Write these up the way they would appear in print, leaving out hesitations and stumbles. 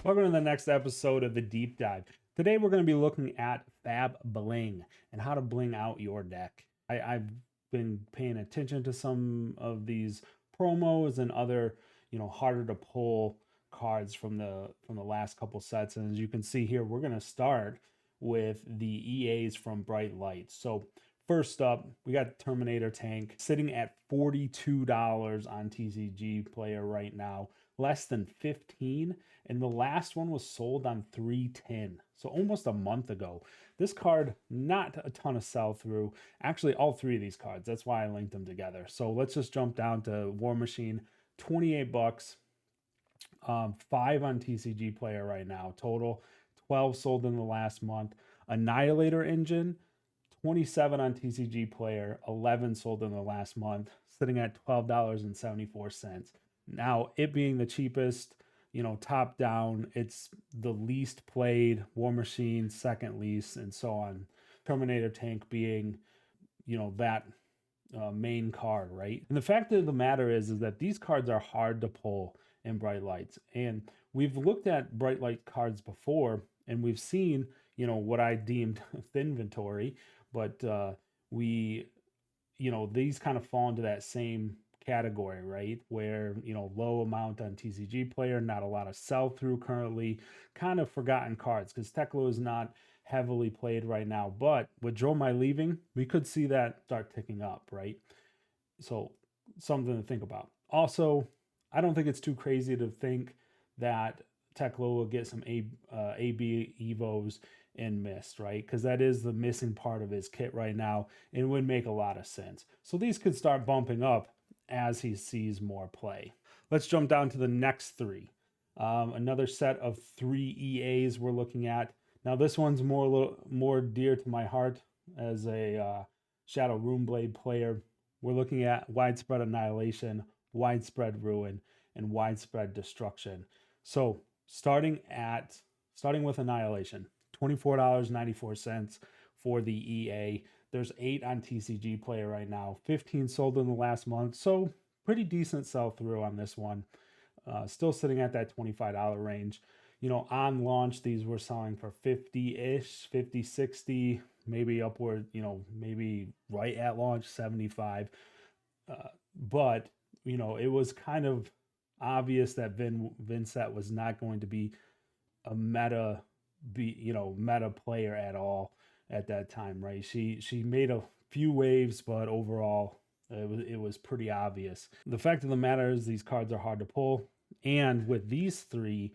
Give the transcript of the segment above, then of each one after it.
Welcome to the next episode of the Deep Dive. Today we're going to be looking at Fab Bling and how to bling out your deck. I've been paying attention to some of these promos and other, harder to pull cards from the last couple sets. And as you can see here, we're going to start with the EAs from Bright Lights. So first up, we got Terminator Tank sitting at $42 on TCG Player right now, less than 15, and the last one was sold on 310, so almost a month ago. This card, not a ton of sell through. Actually, all three of these cards. That's why I linked them together. So let's just jump down to War Machine, 28 bucks. 5 on TCG Player right now. Total 12 sold in the last month. Annihilator Engine, 27 on TCG Player, 11 sold in the last month, sitting at $12.74. Now, it being the cheapest, top down, it's the least played. War Machine, second least, and so on. Terminator Tank being, that main card, right? And the fact of the matter is that these cards are hard to pull in Bright Lights. And we've looked at Bright Light cards before, and we've seen, what I deemed thin inventory, but we, these kind of fall into that same category, right? Where, low amount on TCG Player, not a lot of sell through currently, kind of forgotten cards because Teklo is not heavily played right now. But with Joe My leaving, we could see that start ticking up, right? So something to think about. Also, I don't think it's too crazy to think that Teklo will get some AB Evos in Mist, right? Because that is the missing part of his kit right now and would make a lot of sense. So these could start bumping up as he sees more play. Let's jump down to the next three. Another set of 3 EAs we're looking at. Now this one's more dear to my heart as a Shadow Runeblade player. We're looking at Widespread Annihilation, Widespread Ruin, and Widespread Destruction. So starting with Annihilation, $24.94 for the EA. There's 8 on TCG Player right now, 15 sold in the last month, so pretty decent sell through on this one. Still sitting at that $25 range. On launch, these were selling for 50-ish, 50, 60, maybe upward, maybe right at launch, 75. But, it was kind of obvious that Vincent was not going to be a meta player at all at that time, right? She made a few waves, but overall it was pretty obvious. The fact of the matter is these cards are hard to pull, and with these 3,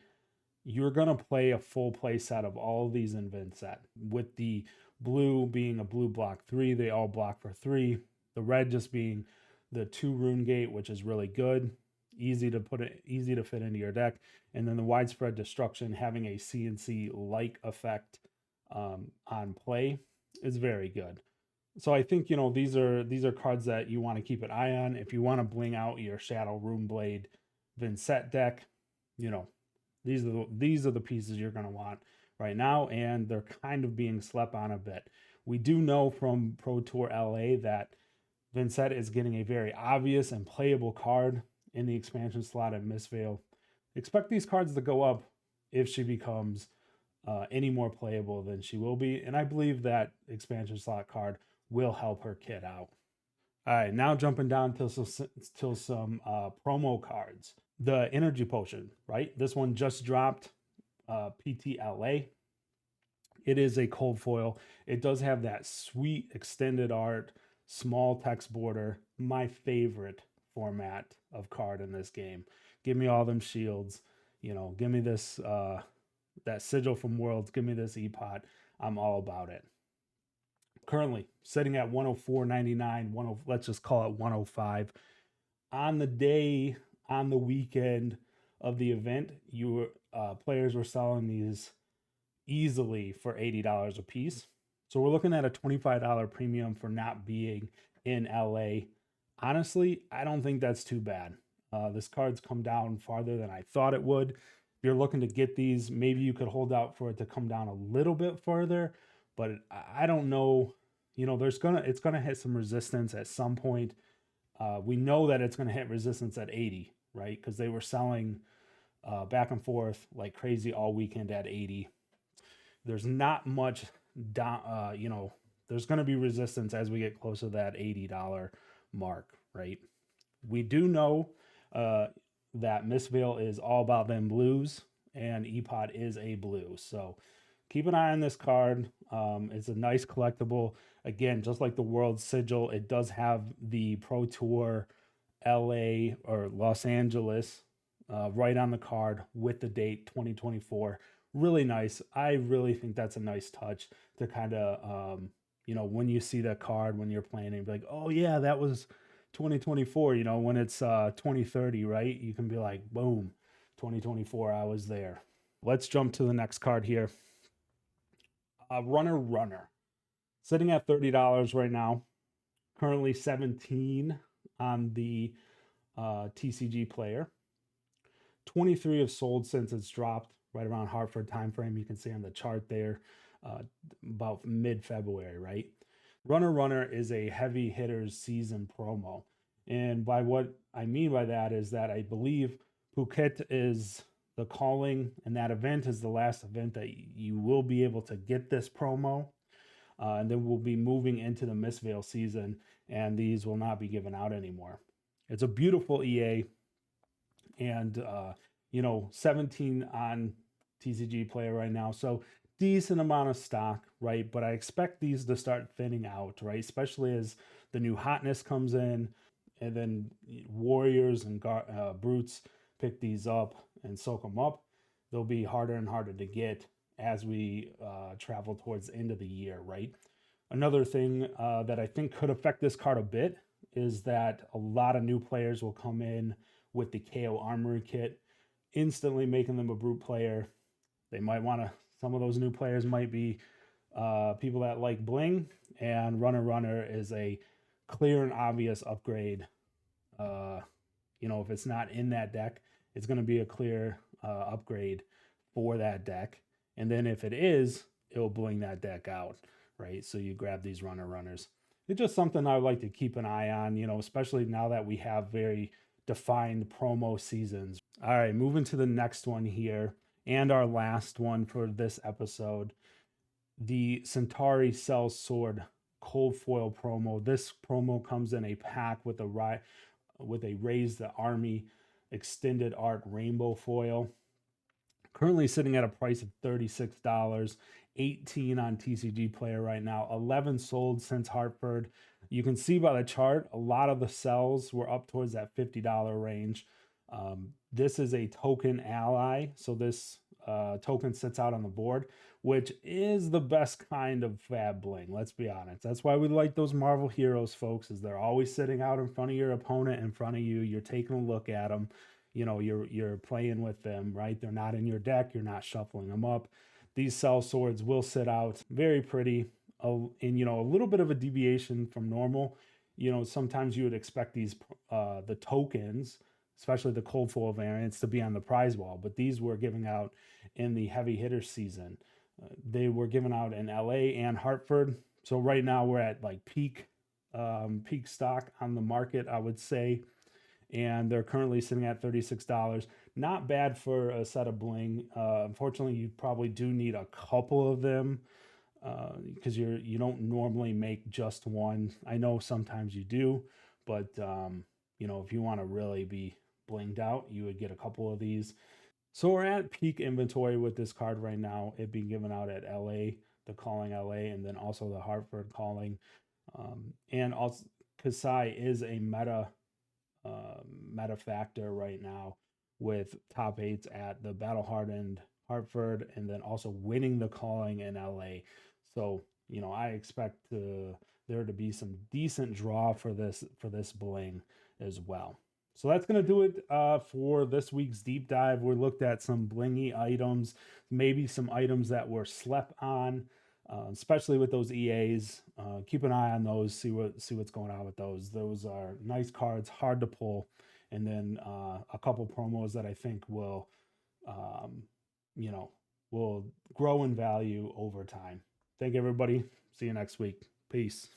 you're gonna play a full play set of all of these in Vincent. With the blue being a blue block 3, they all block for 3. The red just being the 2 rune gate, which is really good. Easy to fit into your deck, and then the Widespread Destruction having a CNC like effect on play is very good. So I think these are cards that you want to keep an eye on if you want to bling out your Shadow Runeblade Vincent deck. These are the pieces you're going to want right now, and they're kind of being slept on a bit. We do know from Pro Tour LA that Vincent is getting a very obvious and playable card in the expansion slot at Mistveil. Expect these cards to go up if she becomes any more playable than she will be, and I believe that expansion slot card will help her kit out. All right, now jumping down to some promo cards. The Energy Potion, right? This one just dropped, PTLA. It is a cold foil. It does have that sweet extended art, small text border. My favorite format of card in this game. Give me all them shields. Give me this that sigil from Worlds. Give me this E-Pot. I'm all about it. Currently sitting at 104.99. Let's just call it 105. On the weekend of the event, players were selling these easily for $80 a piece. So we're looking at a $25 premium for not being in LA. Honestly, I don't think that's too bad. This card's come down farther than I thought it would. If you're looking to get these, maybe you could hold out for it to come down a little bit further, but I don't know. It's gonna hit some resistance at some point. We know that it's gonna hit resistance at 80, right? Because they were selling back and forth like crazy all weekend at 80. There's not much, there's going to be resistance as we get closer to that $80 mark, right? We do know uh, that Miss Vale is all about them blues, and EPOD is a blue. So keep an eye on this card. It's a nice collectible. Again, just like the World Sigil, it does have the Pro Tour LA or Los Angeles right on the card with the date 2024. Really nice. I really think that's a nice touch to kind of, when you see that card when you're planning, be like, oh yeah, that was 2024. When it's 2030, right? You can be like, boom, 2024, I was there. Let's jump to the next card here. Runner, sitting at $30 right now. Currently 17 on the TCG player. 23 have sold since it's dropped right around Hartford time frame. You can see on the chart there, about mid-February, right? Runner is a heavy hitters season promo. And by what I mean by that is that I believe Phuket is the calling, and that event is the last event that you will be able to get this promo. And then we'll be moving into the Miss Vale season, and these will not be given out anymore. It's a beautiful EA, and 17 on TCG player right now, so decent amount of stock, right? But I expect these to start thinning out, right? Especially as the new hotness comes in, and then warriors and brutes pick these up and soak them up. They'll be harder and harder to get as we travel towards the end of the year, right? Another thing that I think could affect this card a bit is that a lot of new players will come in with the KO Armory kit, instantly making them a brute player. They might want to, some of those new players might be people that like Bling, and Runner is a clear and obvious upgrade. If it's not in that deck, it's going to be a clear upgrade for that deck. And then if it is, it'll bling that deck out, right? So you grab these runners. It's just something I would like to keep an eye on, especially now that we have very defined promo seasons. All right, moving to the next one here, and our last one for this episode, the Centauri Sellsword cold foil promo. This promo comes in a pack with a Raise the Army extended art rainbow foil. Currently sitting at a price of $36, 18 on TCG player right now, 11 sold since Hartford. You can see by the chart, a lot of the sells were up towards that $50 range. This is a token ally, so this token sits out on the board, which is the best kind of fab bling, let's be honest. That's why we like those Marvel heroes, folks, is they're always sitting out in front of your opponent, in front of you. You're taking a look at them. You're playing with them, right? They're not in your deck. You're not shuffling them up. These Sellswords will sit out. Very pretty. And, a little bit of a deviation from normal. Sometimes you would expect these, the tokens, especially the cold foil variants, to be on the prize wall, but these were giving out in the heavy hitter season. They were given out in LA and Hartford. So right now we're at like peak stock on the market, I would say. And they're currently sitting at $36. Not bad for a set of bling. Unfortunately, you probably do need a couple of them because you don't normally make just one. I know sometimes you do, but if you want to really be blinged out, you would get a couple of these. So we're at peak inventory with this card right now. It being given out at LA, the calling LA, and then also the Hartford calling. And also Kasai is a meta factor right now with top 8s at the Battle Hardened Hartford, and then also winning the calling in LA. So I expect there to be some decent draw for this bling as well. So that's going to do it for this week's deep dive. We looked at some blingy items, maybe some items that were slept on, especially with those EAs. Keep an eye on those, see what's going on with those. Those are nice cards, hard to pull. And then a couple promos that I think will grow in value over time. Thank you, everybody. See you next week. Peace.